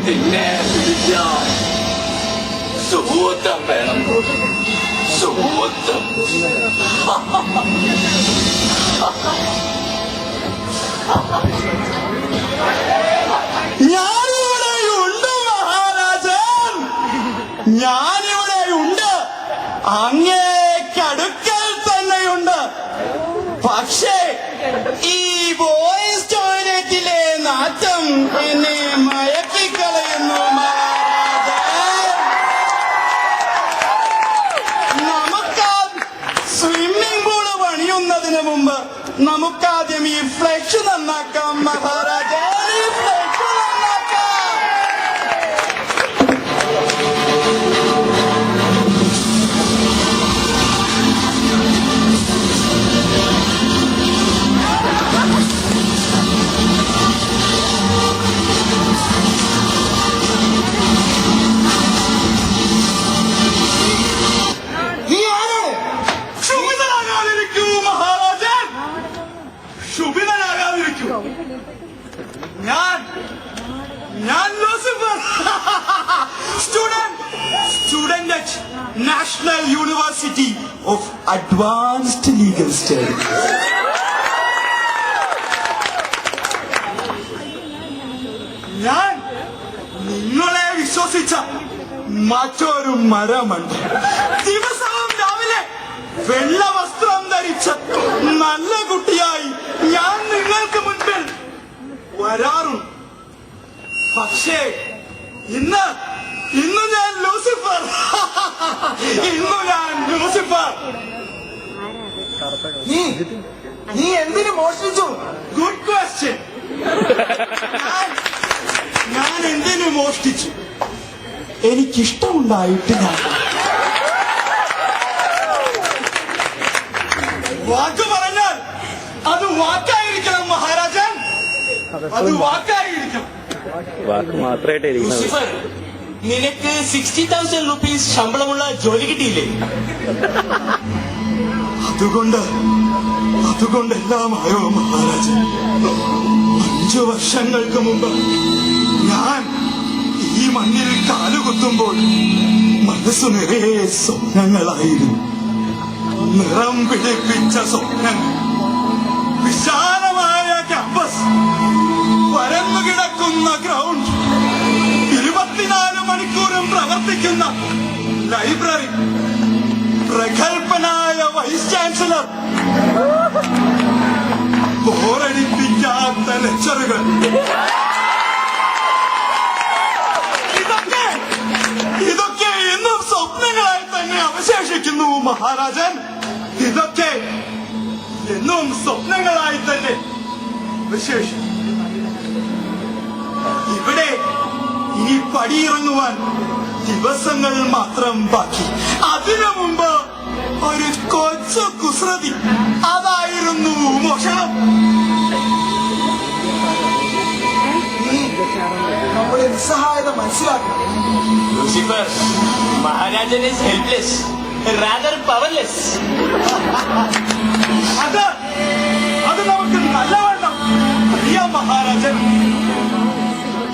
നിന്നെ പിടിക്കാൻ സൂത്തം വേണം. സൂത്തം. ഞാനിവിടെയുണ്ട് മഹാരാജൻ, ഞാനിവിടെയുണ്ട്, അങ്ങേക്കടുക്കൽ തന്നെയുണ്ട്. പക്ഷേ ഈ ബോയ്സ് ടോയ്ലറ്റിലെ നാറ്റം എന്നെ മയക്കിക്കളയുന്നു മഹാരാജൻ. നമുക്ക് സ്വിമ്മിംഗ് പൂള് പണിയുന്നതിന് മുമ്പ് നമുക്കാദ്യം ഈ ഫ്ലഷ് നന്നാക്കാം മഹാരാജൻ. ഈ ഫ്ലഷ് നന്നാക്കാം. നീ ആരാണ്? ശുഭിതനാകാതിരിക്കൂ മഹാരാജൻ, ശുഭിതനാകാതിരിക്കൂ. ഞാൻ Lucifer, student at national university of advanced legal studies. ഞാൻ നിങ്ങളെ വിശ്വസിച്ച മറ്റൊരു മരമുണ്ട്. ദിവസവും രാവിലെ വെള്ള വസ്ത്രം ധരിച്ച നല്ല കുട്ടിയായി ഞാൻ നിങ്ങൾക്ക് മുൻപിൽ വരാറുണ്ട്. പക്ഷേ ഇന്ന് ഞാൻ ലൂസിഫർ. ഇന്ന് ഞാൻ ലൂസിഫർ. നീ എന്തിനു മോഷ്ടിച്ചു? Good question. ഞാൻ എന്തിനു മോഷ്ടിച്ചു? എനിക്കിഷ്ടമുണ്ടായിട്ട് ഞാൻ. വാക്ക് പറഞ്ഞാൽ അത് വാക്കായിരിക്കണം മഹാരാജൻ, അത് വാക്കായിരിക്കണം. വാക്ക് മാത്രമായിട്ട് ലൂസിഫർ, നിനക്ക് 60,000 rupees ശമ്പളമുള്ള ജോലി കിട്ടിയില്ലേ? അതുകൊണ്ടെല്ലാമായോ മഹാരാജൻ? 5 വർഷങ്ങൾക്ക് മുമ്പ് ഞാൻ ഈ മണ്ണിൽ കാലുകുത്തുമ്പോൾ മനസ്സു നിറയെ സ്വപ്നങ്ങളായിരുന്നു. നിറം പിടിപ്പിച്ച സ്വപ്നങ്ങൾ. വിശാലമായ ക്യാമ്പസ്, പരന്നു കിടക്കുന്ന ഗ്രൗണ്ട്, 24 മണിക്കൂറും പ്രവർത്തിക്കുന്ന ലൈബ്രറി, പ്രഗത്ഭനായ വൈസ് ചാൻസലർ, ബോറടിപ്പിക്കാത്ത ലെക്ചറുകൾ. ഇതൊക്കെ ഇന്നും സ്വപ്നങ്ങളായി തന്നെ അവശേഷിക്കുന്നു മഹാരാജൻ. ഇതൊക്കെ എന്നും സ്വപ്നങ്ങളായി തന്നെ അവശേഷിക്കും. ഇവിടെ ഇനി പടിയിറങ്ങുവാൻ ദിവസങ്ങൾ മാത്രം ബാക്കി. അതിനു മുമ്പ് ഒരു കൊച്ചു കുസൃതി, അതായിരുന്നു മോഷണം. നമ്മുടെ നിസ്സഹായത മനസ്സിലാക്കണം ലൂസിഫർ, മഹാരാജൻ is helpless, rather powerless. അത് നമുക്ക് നല്ലവണ്ണം അറിയാം മഹാരാജൻ.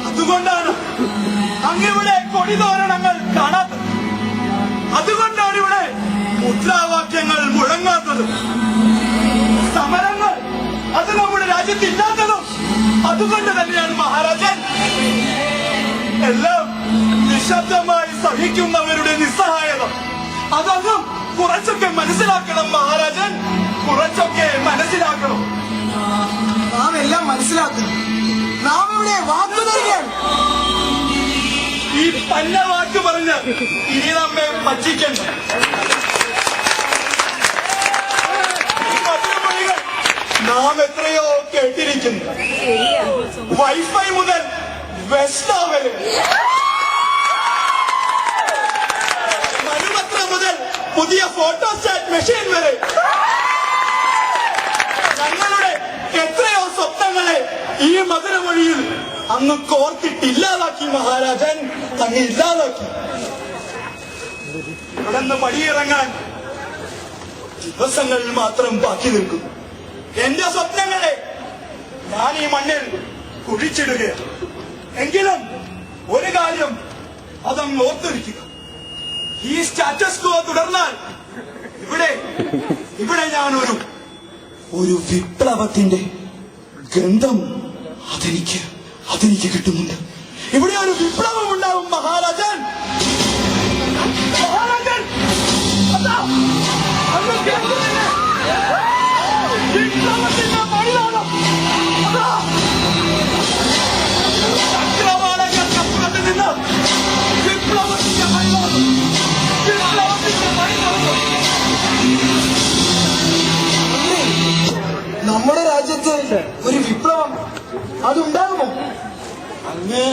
അതുകൊണ്ടാണ് അങ്ങിവിടെ കൊടിതോരണങ്ങൾ കാണാത്തത്. അതുകൊണ്ടാണ് ഇവിടെ മുദ്രാവാക്യങ്ങൾ മുഴങ്ങാത്തത്. സമരങ്ങൾ അത് നമ്മുടെ രാജ്യത്തില്ലാത്തതും അതുകൊണ്ട് തന്നെയാണ് മഹാരാജൻ. എല്ലാം നിശബ്ദമായി സഹിക്കുന്നവരുടെ നിസ്സഹായത അതൊന്നും കുറച്ചൊക്കെ മനസ്സിലാക്കണം മഹാരാജൻ, കുറച്ചൊക്കെ മനസ്സിലാക്കണം. നാം എല്ലാം മനസ്സിലാക്കണം. നാം ഇവിടെ വാക്ക് നൽകുകയാണ്. ഈ പന്ന വാക്ക് പറഞ്ഞ് ഇനി നമ്മെ പറ്റിക്കണ്ട. നാം എത്രയോ കേട്ടിരിക്കുന്നു. വൈഫൈ മുതൽ വെസ്റ്റ വരെ, മനുപത്രം മുതൽ പുതിയ ഫോട്ടോസ്റ്റാറ്റ് മെഷീൻ വരെ ഞങ്ങളുടെ എത്രയോ സ്വപ്നങ്ങളെ ഈ മധുരമൊഴിയിൽ അങ്ങ് കോർത്തിട്ടില്ലാതാക്കി മഹാരാജൻ, അങ്ങ് ഇല്ലാതാക്കി. ഇവിടെ നിന്ന് പടിയിറങ്ങാൻ ദിവസങ്ങൾ മാത്രം ബാക്കി നിൽക്കുന്നു. എന്റെ സ്വപ്നങ്ങളെ ഞാൻ ഈ മണ്ണിൽ കുഴിച്ചിടുകയാണ്. എങ്കിലും ഒരു കാര്യം അതങ്ങ് ഓർത്തിരിക്കുക, ഈ സ്റ്റാറ്റസ് കോ തുടർന്നാൽ ഇവിടെ ഞാൻ ഒരു വിപ്ലവത്തിന്റെ ഗന്ധം അതെനിക്ക് കിട്ടുന്നുണ്ട്. ഇവിടെ ഒരു വിപ്ലവം ഉണ്ടാവും മഹാരാജൻ. അതാ, അങ്ങ് കേൾക്കുന്നില്ലേ? വിപ്ലവത്തിന്റെ മണിനാദം. അതാ, ചക്രവാളങ്ങൾക്കപ്പുറത്ത് നിന്ന് വിപ്ലവത്തിന്റെ മണിനാദം. വിപ്ലവത്തിന്റെ മണിനാദം. നമ്മുടെ രാജ്യത്ത് ഒരു വിപ്ലവം അതുണ്ടാകുമോ? അങ്ങ്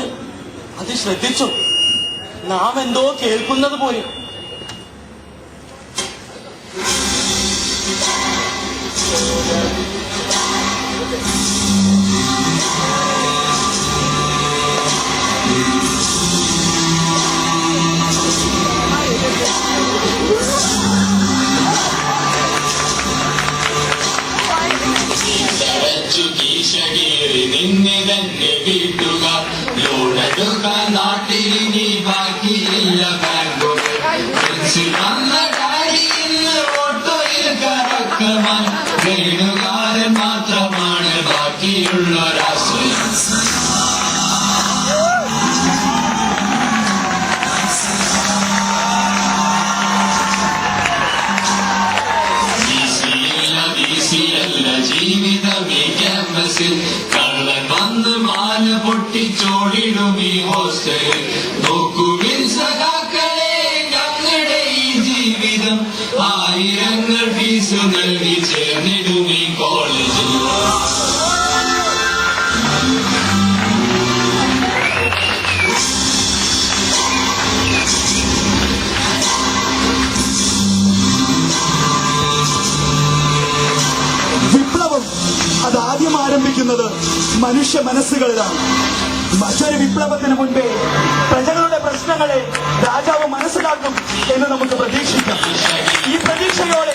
അത് ശ്രദ്ധിച്ചു? നാം എന്തോ കേൾക്കുന്നത് പോലെ. നിന്നെ തന്നെ വീട്ടുകാർ ലോണെടുക്കാൻ നാട്ടിലിനി ബാക്കിയില്ല ബാങ്കുകൾ. വന്ന കാര്യം ഓട്ടോയിൽ കറക്കമാൻ വേണുകാരൻ മാത്രമാണ് ബാക്കിയുള്ള രാഷ്ട്രീയം. ജീവിതം ഈ ക്യാമ്പസിൽ കള്ളൻ വന്ന് മാല പൊട്ടിച്ചോടിടും ഈ ഹോസ്റ്റലിൽ. നോക്കുവിൻ സഖാക്കളെ ഞങ്ങളുടെ ഈ ജീവിതം, ആയിരങ്ങൾ ഫീസ് നൽകി ചേർന്നിടും ഈ കോളേജിൽ. അതാദ്യം ആരംഭിക്കുന്നത് മനുഷ്യ മനസ്സുകളിലാണ്. മറ്റൊരു വിപ്ലവത്തിന് മുൻപേ പ്രജകളുടെ പ്രശ്നങ്ങളെ രാജാവ് മനസ്സിലാക്കും എന്ന് നമുക്ക് പ്രതീക്ഷിക്കാം. ഈ പ്രതീക്ഷയോടെ